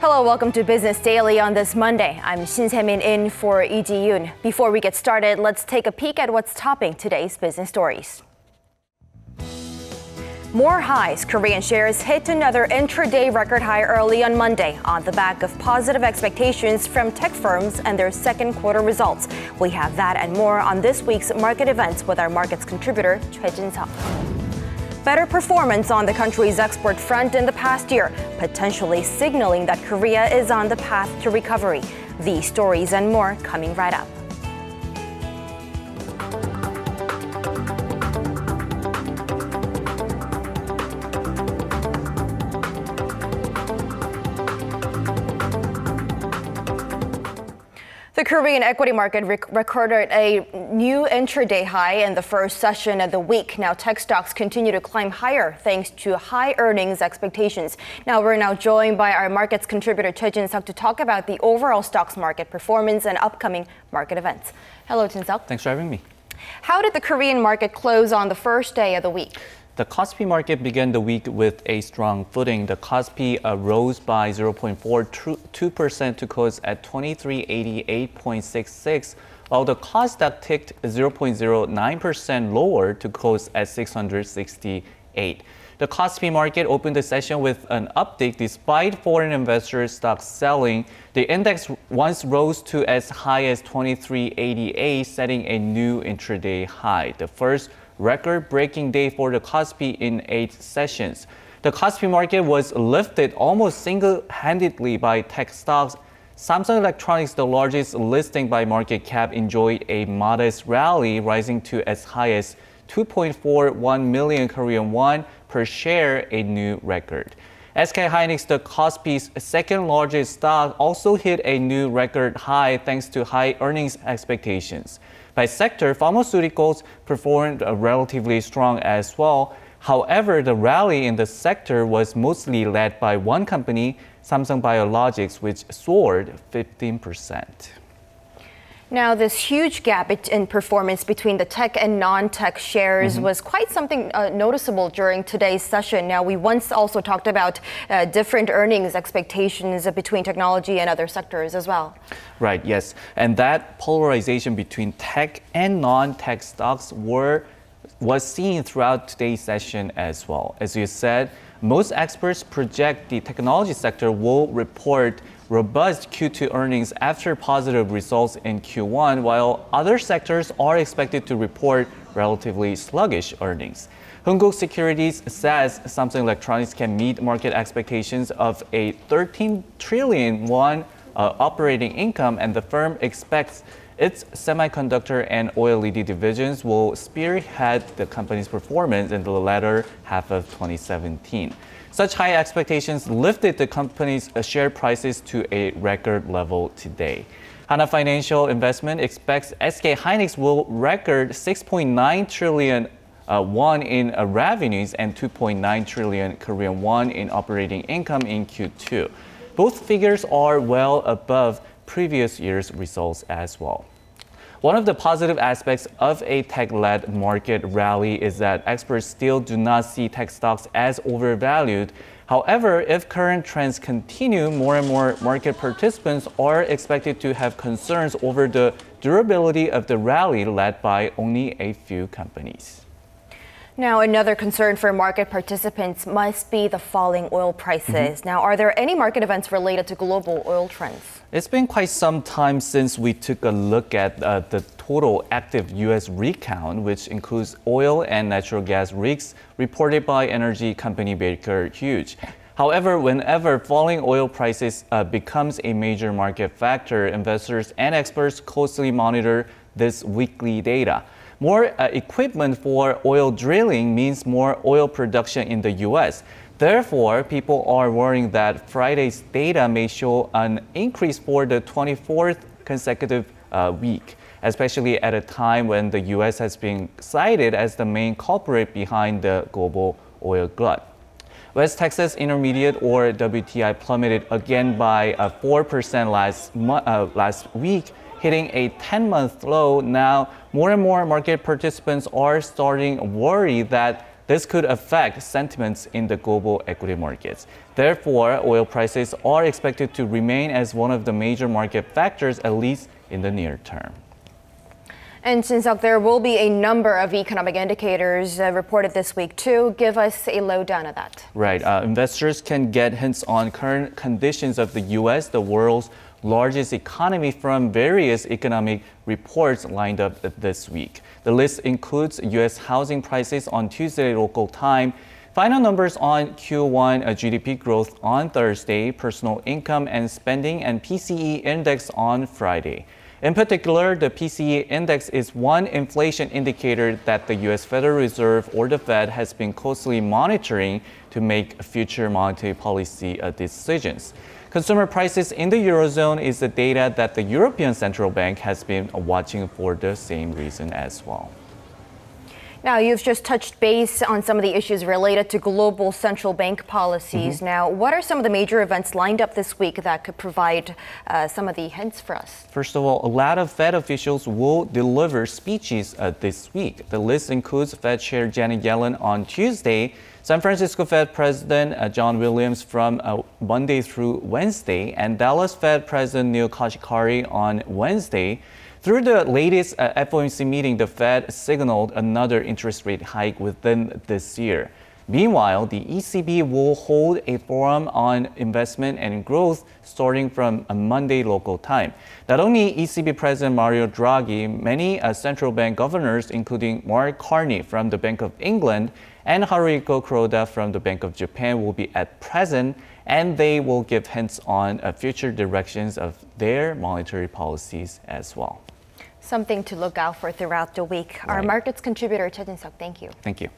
Hello, welcome to Business Daily on this Monday. I'm Shin Se-min in for Lee Ji-yoon. Before we get started, let's take a peek at what's topping today's business stories. More highs. Korean shares hit another intraday record high early on Monday on the back of positive expectations from tech firms and their second quarter results. We have that and more on this week's market events with our markets contributor, Choi Jin-seok. Better performance on the country's export front in the past year, potentially signaling that Korea is on the path to recovery. These stories and more coming right up. The Korean equity market recorded a new intraday high in the first session of the week. Now, tech stocks continue to climb higher thanks to high earnings expectations. We're now joined by our markets contributor Choi Jin-seok to talk about the overall stocks market performance and upcoming market events. Hello, Jin-seok. Thanks for having me. How did the Korean market close on the first day of the week? The Kospi market began the week with a strong footing. The Kospi rose by 0.42% to close at 2388.66, while the Kosdaq ticked 0.09% lower to close at 668. The Kospi market opened the session with an uptick despite foreign investors' stocks selling. The index once rose to as high as 2388, setting a new intraday high. The first record-breaking day for the Kospi in 8 sessions. The Kospi market was lifted almost single-handedly by tech stocks. Samsung Electronics, the largest listing by market cap, enjoyed a modest rally, rising to as high as 2.41 million Korean won per share, a new record. SK hynix, the Kospi's second largest stock, also hit a new record high thanks to high earnings expectations. By sector, pharmaceuticals performed relatively strong as well. However, the rally in the sector was mostly led by one company, Samsung Biologics, which soared 15%. Now, this huge gap in performance between the tech and non-tech shares was quite something noticeable during today's session. Now, we once also talked about different earnings expectations between technology and other sectors as well. Right, yes. And that polarization between tech and non-tech stocks was seen throughout today's session as well. As you said, most experts project the technology sector will report robust Q2 earnings after positive results in Q1, while other sectors are expected to report relatively sluggish earnings. Hoonkook Securities says Samsung Electronics can meet market expectations of a 13 trillion won operating income, and the firm expects its semiconductor and OLED divisions will spearhead the company's performance in the latter half of 2017. Such high expectations lifted the company's share prices to a record level today. Hana Financial Investment expects SK hynix will record 6.9 trillion won in revenues and 2.9 trillion Korean won in operating income in Q2. Both figures are well above previous year's results as well. One of the positive aspects of a tech-led market rally is that experts still do not see tech stocks as overvalued. However, if current trends continue, more and more market participants are expected to have concerns over the durability of the rally led by only a few companies. Now, another concern for market participants must be the falling oil prices. Now, are there any market events related to global oil trends? It's been quite some time since we took a look at the total active U.S. rig count, which includes oil and natural gas rigs reported by energy company Baker Hughes. However, whenever falling oil prices becomes a major market factor, investors and experts closely monitor this weekly data. More equipment for oil drilling means more oil production in the U.S. Therefore, people are worrying that Friday's data may show an increase for the 24th consecutive week, especially at a time when the U.S. has been cited as the main culprit behind the global oil glut. West Texas Intermediate, or WTI, plummeted again by 4% last week, hitting a 10-month low. Now, more and more market participants are starting to worry that This could affect sentiments in the global equity markets. Therefore, oil prices are expected to remain as one of the major market factors, at least in the near term. And since there will be a number of economic indicators reported this week too, give us a lowdown of that. Right. Investors can get hints on current conditions of the U.S., the world's largest economy, from various economic reports lined up this week. The list includes U.S. housing prices on Tuesday local time, final numbers on Q1 GDP growth on Thursday, personal income and spending, and PCE index on Friday. In particular, the PCE index is one inflation indicator that the U.S. Federal Reserve, or the Fed, has been closely monitoring to make future monetary policy decisions. Consumer prices in the Eurozone is the data that the European Central Bank has been watching for the same reason as well. Now, you've just touched base on some of the issues related to global central bank policies. Now, what are some of the major events lined up this week that could provide some of the hints for us? First of all, a lot of Fed officials will deliver speeches this week. The list includes Fed Chair Janet Yellen on Tuesday, San Francisco Fed President John Williams from Monday through Wednesday, and Dallas Fed President Neil Kashkari on Wednesday. Through the latest FOMC meeting, the Fed signaled another interest rate hike within this year. Meanwhile, the ECB will hold a forum on investment and growth starting from Monday local time. Not only ECB President Mario Draghi, many central bank governors, including Mark Carney from the Bank of England and Haruhiko Kuroda from the Bank of Japan, will be at present, and they will give hints on future directions of their monetary policies as well. Something to look out for throughout the week. Right. Our markets contributor, Cha Jin-seok, thank you. Thank you.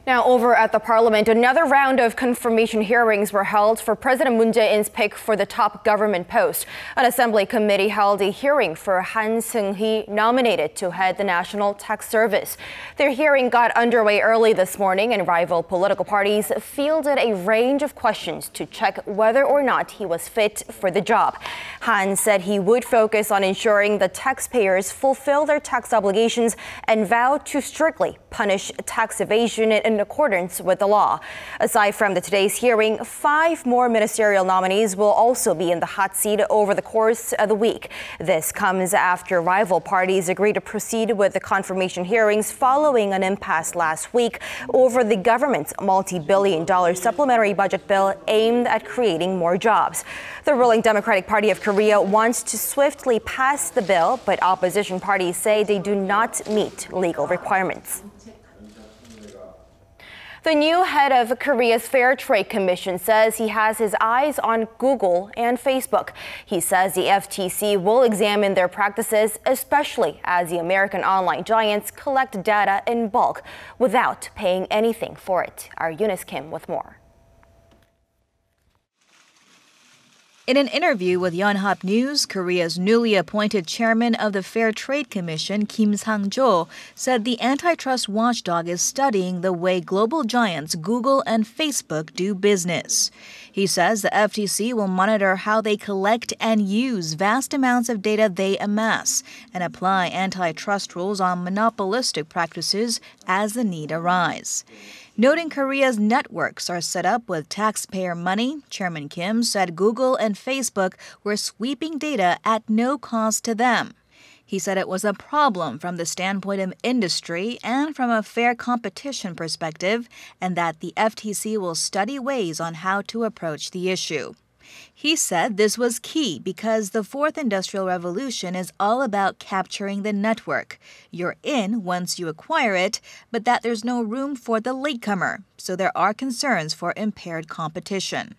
Now, over at the Parliament, another round of confirmation hearings were held for President Moon Jae-in's pick for the top government post. An assembly committee held a hearing for Han Seung-hee, nominated to head the National Tax Service. Their hearing got underway early this morning, and rival political parties fielded a range of questions to check whether or not he was fit for the job. Han said he would focus on ensuring the taxpayers fulfill their tax obligations and vowed to strictly punish tax evasion in accordance with the law. Aside from today's hearing, 5 more ministerial nominees will also be in the hot seat over the course of the week. This comes after rival parties agreed to proceed with the confirmation hearings following an impasse last week over the government's multi-billion-dollar supplementary budget bill aimed at creating more jobs. The ruling Democratic Party of Korea wants to swiftly pass the bill, but opposition parties say they do not meet legal requirements. The new head of Korea's Fair Trade Commission says he has his eyes on Google and Facebook. He says the FTC will examine their practices, especially as the American online giants collect data in bulk without paying anything for it. Our Eunice Kim with more. In an interview with Yonhap News, Korea's newly appointed chairman of the Fair Trade Commission, Kim Sang-jo, said the antitrust watchdog is studying the way global giants Google and Facebook do business. He says the FTC will monitor how they collect and use vast amounts of data they amass and apply antitrust rules on monopolistic practices as the need arise. Noting Korea's networks are set up with taxpayer money, Chairman Kim said Google and Facebook were sweeping data at no cost to them. He said it was a problem from the standpoint of industry and from a fair competition perspective, and that the FTC will study ways on how to approach the issue. He said this was key because the fourth industrial revolution is all about capturing the network. You're in once you acquire it, but that there's no room for the latecomer, so there are concerns for impaired competition.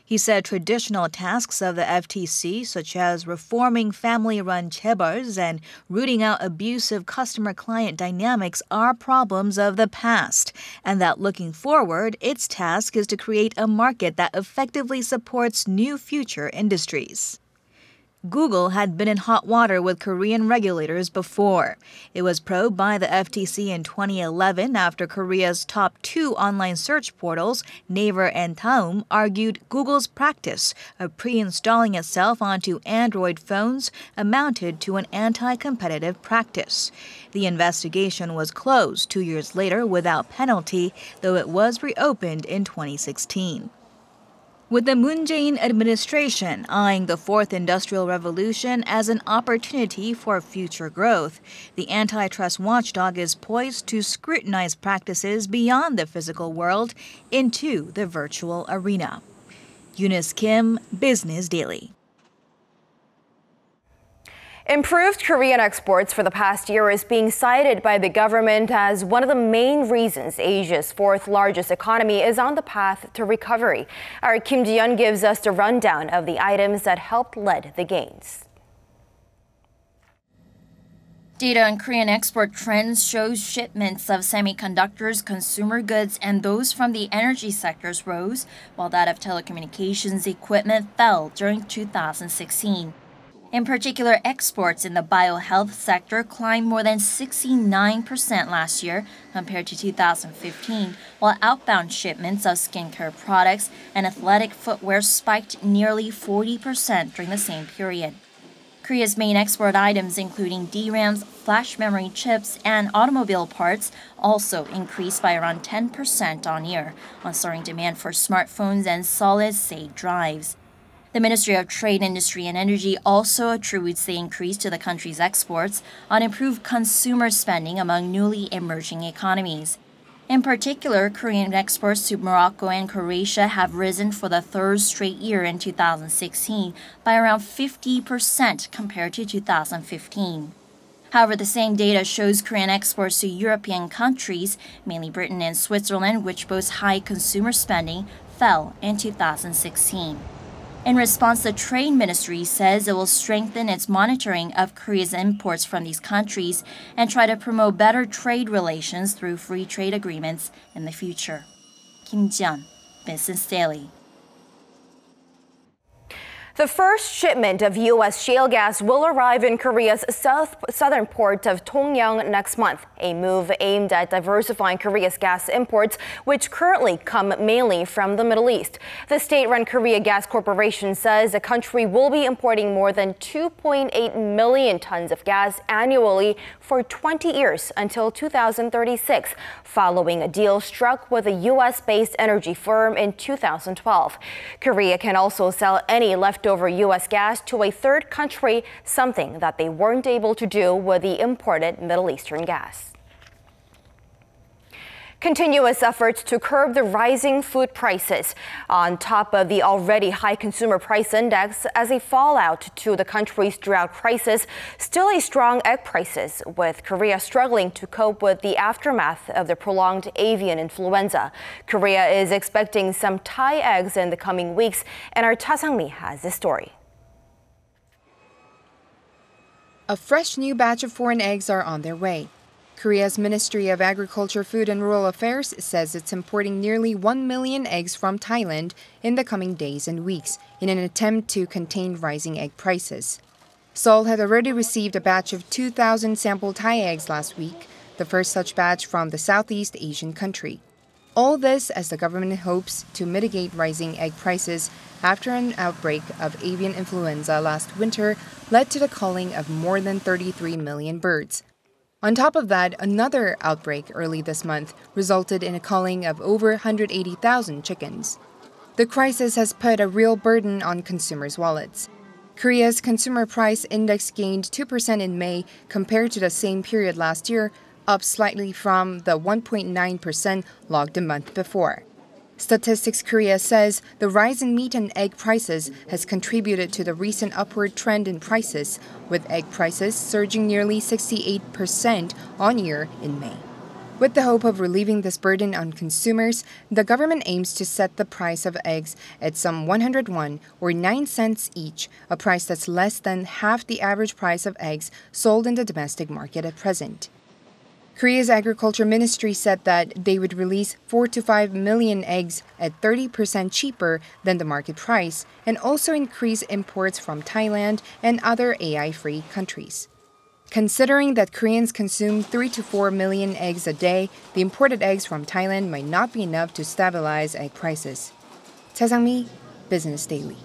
He said traditional tasks of the FTC, such as reforming family-run chaebols and rooting out abusive customer-client dynamics, are problems of the past, and that looking forward, its task is to create a market that effectively supports new future industries. Google had been in hot water with Korean regulators before. It was probed by the FTC in 2011 after Korea's top two online search portals, Naver and Daum, argued Google's practice of pre-installing itself onto Android phones amounted to an anti-competitive practice. The investigation was closed 2 years later without penalty, though it was reopened in 2016. With the Moon Jae-in administration eyeing the fourth industrial revolution as an opportunity for future growth, the antitrust watchdog is poised to scrutinize practices beyond the physical world into the virtual arena. Eunice Kim, Business Daily. Improved Korean exports for the past year is being cited by the government as one of the main reasons Asia's fourth largest economy is on the path to recovery. Our Kim Ji-yeon gives us the rundown of the items that helped lead the gains. Data on Korean export trends shows shipments of semiconductors, consumer goods, and those from the energy sectors rose, while that of telecommunications equipment fell during 2016. In particular, exports in the biohealth sector climbed more than 69% last year compared to 2015, while outbound shipments of skincare products and athletic footwear spiked nearly 40% during the same period. Korea's main export items, including DRAMs, flash memory chips, and automobile parts, also increased by around 10% on year, on soaring demand for smartphones and solid-state drives. The Ministry of Trade, Industry and Energy also attributes the increase to the country's exports on improved consumer spending among newly emerging economies. In particular, Korean exports to Morocco and Croatia have risen for the third straight year in 2016 by around 50% compared to 2015. However, the same data shows Korean exports to European countries, mainly Britain and Switzerland, which boast high consumer spending, fell in 2016. In response, the Trade Ministry says it will strengthen its monitoring of Korea's imports from these countries and try to promote better trade relations through free trade agreements in the future. Kim Ji-yeon, Business Daily. The first shipment of U.S. shale gas will arrive in Korea's southern port of Dongyang next month, a move aimed at diversifying Korea's gas imports, which currently come mainly from the Middle East. The state-run Korea Gas Corporation says the country will be importing more than 2.8 million tons of gas annually for 20 years until 2036, following a deal struck with a U.S.-based energy firm in 2012. Korea can also sell any leftover U.S. gas to a third country, something that they weren't able to do with the imported Middle Eastern gas. Continuous efforts to curb the rising food prices on top of the already high consumer price index as a fallout to the country's drought crisis, still a strong egg prices, with Korea struggling to cope with the aftermath of the prolonged avian influenza. Korea is expecting some Thai eggs in the coming weeks, and our Ta Sang-mi has this story. A fresh new batch of foreign eggs are on their way. Korea's Ministry of Agriculture, Food and Rural Affairs says it's importing nearly 1 million eggs from Thailand in the coming days and weeks in an attempt to contain rising egg prices. Seoul had already received a batch of 2,000 sample Thai eggs last week, the first such batch from the Southeast Asian country. All this as the government hopes to mitigate rising egg prices after an outbreak of avian influenza last winter led to the culling of more than 33 million birds. On top of that, another outbreak early this month resulted in a culling of over 180,000 chickens. The crisis has put a real burden on consumers' wallets. Korea's consumer price index gained 2% in May compared to the same period last year, up slightly from the 1.9% logged a month before. Statistics Korea says the rise in meat and egg prices has contributed to the recent upward trend in prices, with egg prices surging nearly 68% on year in May. With the hope of relieving this burden on consumers, the government aims to set the price of eggs at some 101 or 9 cents each, a price that's less than half the average price of eggs sold in the domestic market at present. Korea's Agriculture Ministry said that they would release 4 to 5 million eggs at 30% cheaper than the market price and also increase imports from Thailand and other AI-free countries. Considering that Koreans consume 3 to 4 million eggs a day, the imported eggs from Thailand might not be enough to stabilize egg prices. Cha Sang-mi, Business Daily.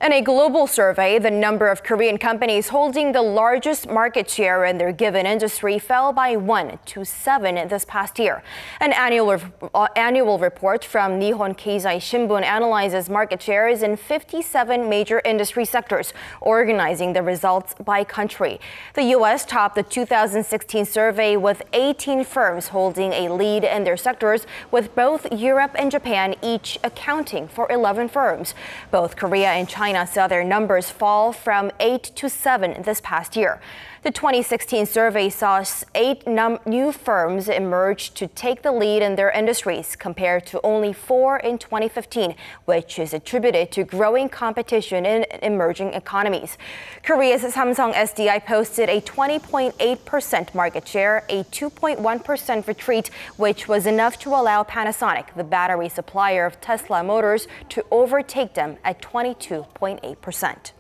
In a global survey, the number of Korean companies holding the largest market share in their given industry fell by 1 to 7 this past year. An annual report from Nihon Keizai Shimbun analyzes market shares in 57 major industry sectors, organizing the results by country. The U.S. topped the 2016 survey with 18 firms holding a lead in their sectors, with both Europe and Japan each accounting for 11 firms. Both Korea and China saw their numbers fall from 8 to 7 this past year. The 2016 survey saw 8 new firms emerge to take the lead in their industries, compared to only 4 in 2015, which is attributed to growing competition in emerging economies. Korea's Samsung SDI posted a 20.8% market share, a 2.1% retreat, which was enough to allow Panasonic, the battery supplier of Tesla Motors, to overtake them at 22.8%.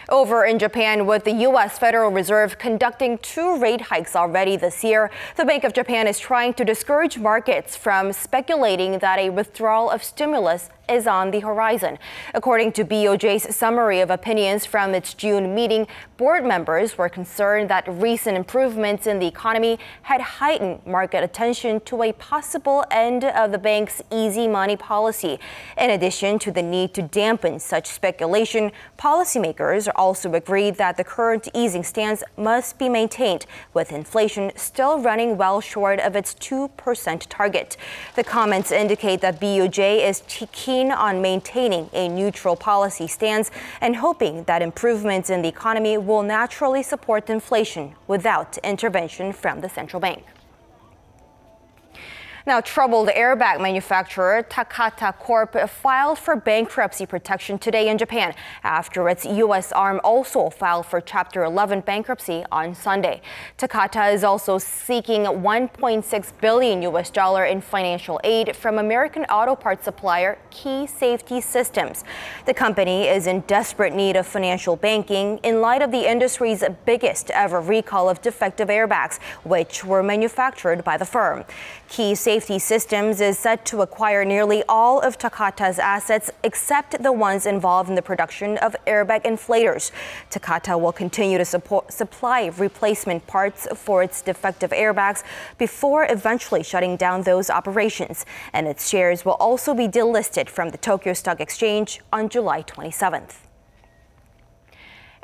Over in Japan, with the U.S. Federal Reserve conducting 2 rate hikes already this year, the Bank of Japan is trying to discourage markets from speculating that a withdrawal of stimulus is on the horizon. According to BOJ's summary of opinions from its June meeting, board members were concerned that recent improvements in the economy had heightened market attention to a possible end of the bank's easy money policy. In addition to the need to dampen such speculation, policymakers also agreed that the current easing stance must be maintained, with inflation still running well short of its 2% target. The comments indicate that BOJ is keen on maintaining a neutral policy stance and hoping that improvements in the economy will naturally support inflation without intervention from the central bank. Now, troubled airbag manufacturer Takata Corp filed for bankruptcy protection today in Japan after its U.S. arm also filed for Chapter 11 bankruptcy on Sunday. Takata is also seeking $1.6 billion in financial aid from American auto parts supplier Key Safety Systems. The company is in desperate need of financial backing in light of the industry's biggest ever recall of defective airbags, which were manufactured by the firm. Key Safety Systems is set to acquire nearly all of Takata's assets except the ones involved in the production of airbag inflators. Takata will continue to supply replacement parts for its defective airbags before eventually shutting down those operations, and its shares will also be delisted from the Tokyo Stock Exchange on July 27th.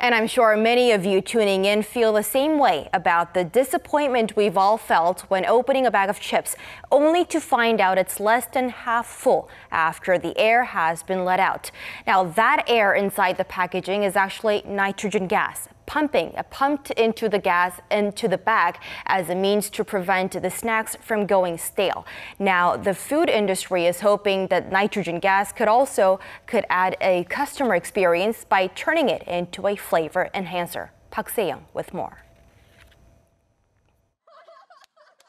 And I'm sure many of you tuning in feel the same way about the disappointment we've all felt when opening a bag of chips, only to find out it's less than half full after the air has been let out. Now, that air inside the packaging is actually nitrogen gas, pumped into the bag as a means to prevent the snacks from going stale. Now, the food industry is hoping that nitrogen gas could add a customer experience by turning it into a flavor enhancer. Park Se-young with more.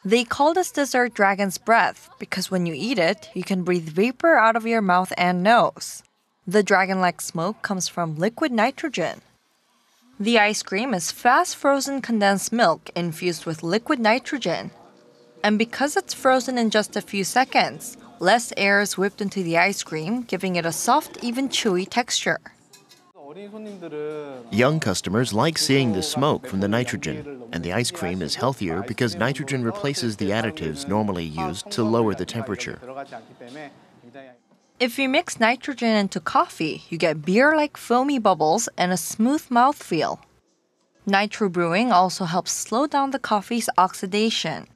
They call this dessert dragon's breath because when you eat it, you can breathe vapor out of your mouth and nose. The dragon-like smoke comes from liquid nitrogen. The ice cream is fast-frozen condensed milk infused with liquid nitrogen. And because it's frozen in just a few seconds, less air is whipped into the ice cream, giving it a soft, even chewy texture. Young customers like seeing the smoke from the nitrogen, and the ice cream is healthier because nitrogen replaces the additives normally used to lower the temperature. If you mix nitrogen into coffee, you get beer-like foamy bubbles and a smooth mouthfeel. Nitro brewing also helps slow down the coffee's oxidation.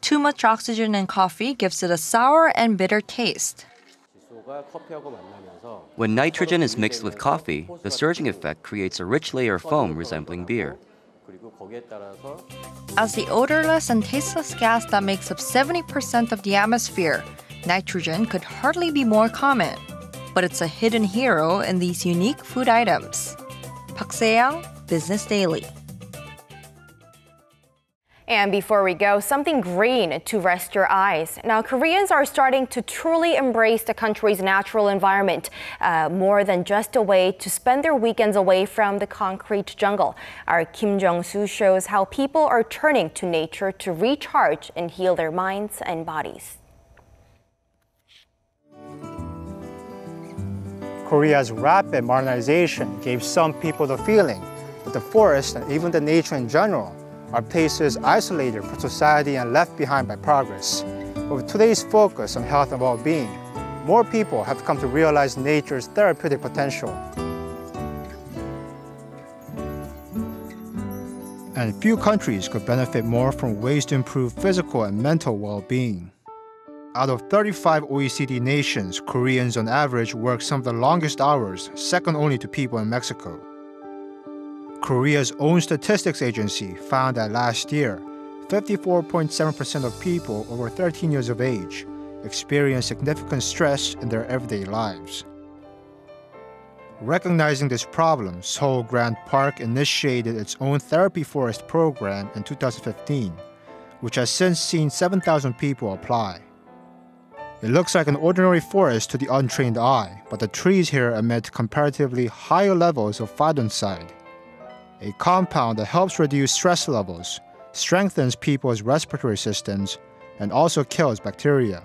Too much oxygen in coffee gives it a sour and bitter taste. When nitrogen is mixed with coffee, the surging effect creates a rich layer of foam resembling beer. As the odorless and tasteless gas that makes up 70% of the atmosphere, nitrogen could hardly be more common. But it's a hidden hero in these unique food items. Park Se-young, Business Daily. And before we go, something green to rest your eyes. Now, Koreans are starting to truly embrace the country's natural environment, more than just a way to spend their weekends away from the concrete jungle. Our Kim Jong-soo shows how people are turning to nature to recharge and heal their minds and bodies. Korea's rapid modernization gave some people the feeling that the forest and even the nature in general are places isolated from society and left behind by progress. But with today's focus on health and well-being, more people have come to realize nature's therapeutic potential. And few countries could benefit more from ways to improve physical and mental well-being. Out of 35 OECD nations, Koreans on average work some of the longest hours, second only to people in Mexico. Korea's own statistics agency found that last year, 54.7% of people over 13 years of age experienced significant stress in their everyday lives. Recognizing this problem, Seoul Grand Park initiated its own therapy forest program in 2015, which has since seen 7,000 people apply. It looks like an ordinary forest to the untrained eye, but the trees here emit comparatively higher levels of phytoncide, a compound that helps reduce stress levels, strengthens people's respiratory systems, and also kills bacteria.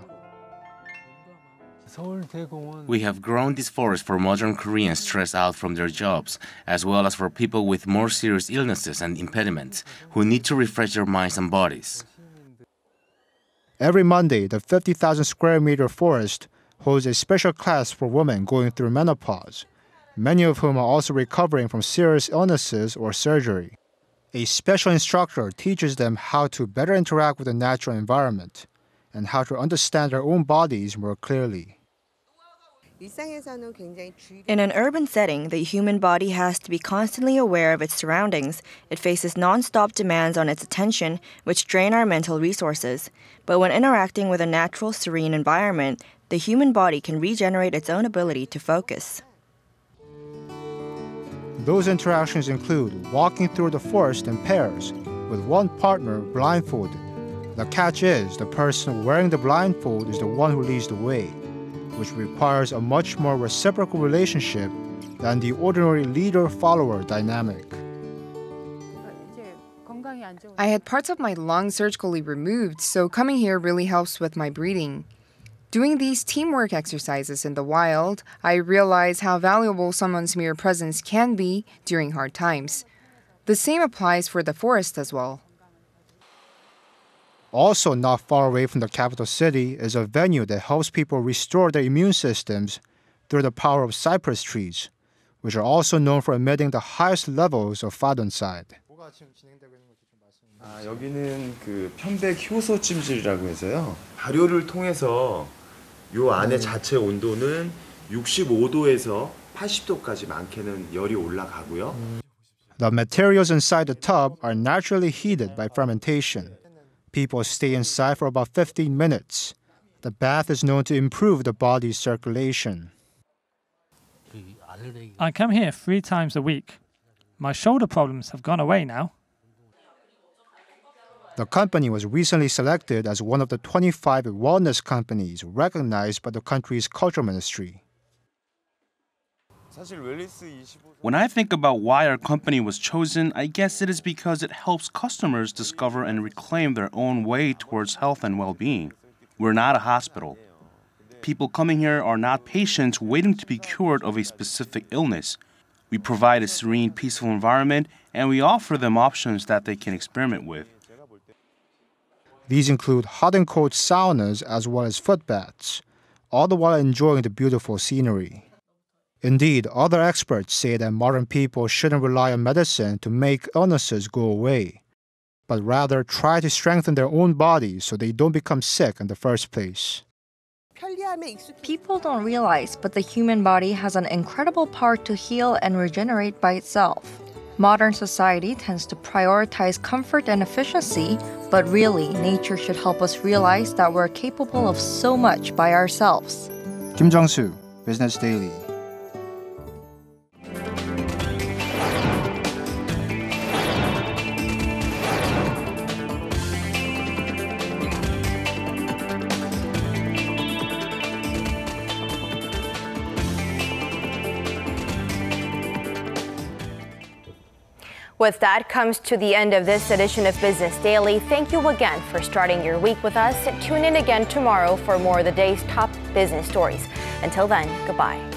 We have grown this forest for modern Koreans stressed out from their jobs, as well as for people with more serious illnesses and impediments who need to refresh their minds and bodies. Every Monday, the 50,000 square meter forest holds a special class for women going through menopause, many of whom are also recovering from serious illnesses or surgery. A special instructor teaches them how to better interact with the natural environment and how to understand their own bodies more clearly. In an urban setting, the human body has to be constantly aware of its surroundings. It faces non-stop demands on its attention, which drain our mental resources. But when interacting with a natural, serene environment, the human body can regenerate its own ability to focus. Those interactions include walking through the forest in pairs, with one partner blindfolded. The catch is the person wearing the blindfold is the one who leads the way, which requires a much more reciprocal relationship than the ordinary leader-follower dynamic. I had parts of my lungs surgically removed, so coming here really helps with my breathing. Doing these teamwork exercises in the wild, I realize how valuable someone's mere presence can be during hard times. The same applies for the forest as well. Also not far away from the capital city is a venue that helps people restore their immune systems through the power of cypress trees, which are also known for emitting the highest levels of phytoncide. 여기는 그 편백 효소 찜질이라고 해서요. 발효를 통해서 요 안에 자체 온도는 65도에서 80도까지 많게는 열이 올라가고요. The materials inside the tub are naturally heated by fermentation. People stay inside for about 15 minutes. The bath is known to improve the body's circulation. I come here 3 times a week. My shoulder problems have gone away now. The company was recently selected as one of the 25 wellness companies recognized by the country's culture ministry. When I think about why our company was chosen, I guess it is because it helps customers discover and reclaim their own way towards health and well-being. We're not a hospital. People coming here are not patients waiting to be cured of a specific illness. We provide a serene, peaceful environment, and we offer them options that they can experiment with. These include hot and cold saunas as well as foot baths, all the while enjoying the beautiful scenery. Indeed, other experts say that modern people shouldn't rely on medicine to make illnesses go away, but rather try to strengthen their own bodies so they don't become sick in the first place. People don't realize, but the human body has an incredible power to heal and regenerate by itself. Modern society tends to prioritize comfort and efficiency, but really, nature should help us realize that we're capable of so much by ourselves. Kim Jung-soo, Business Daily. With that comes to the end of this edition of Business Daily. Thank you again for starting your week with us. Tune in again tomorrow for more of the day's top business stories. Until then, goodbye.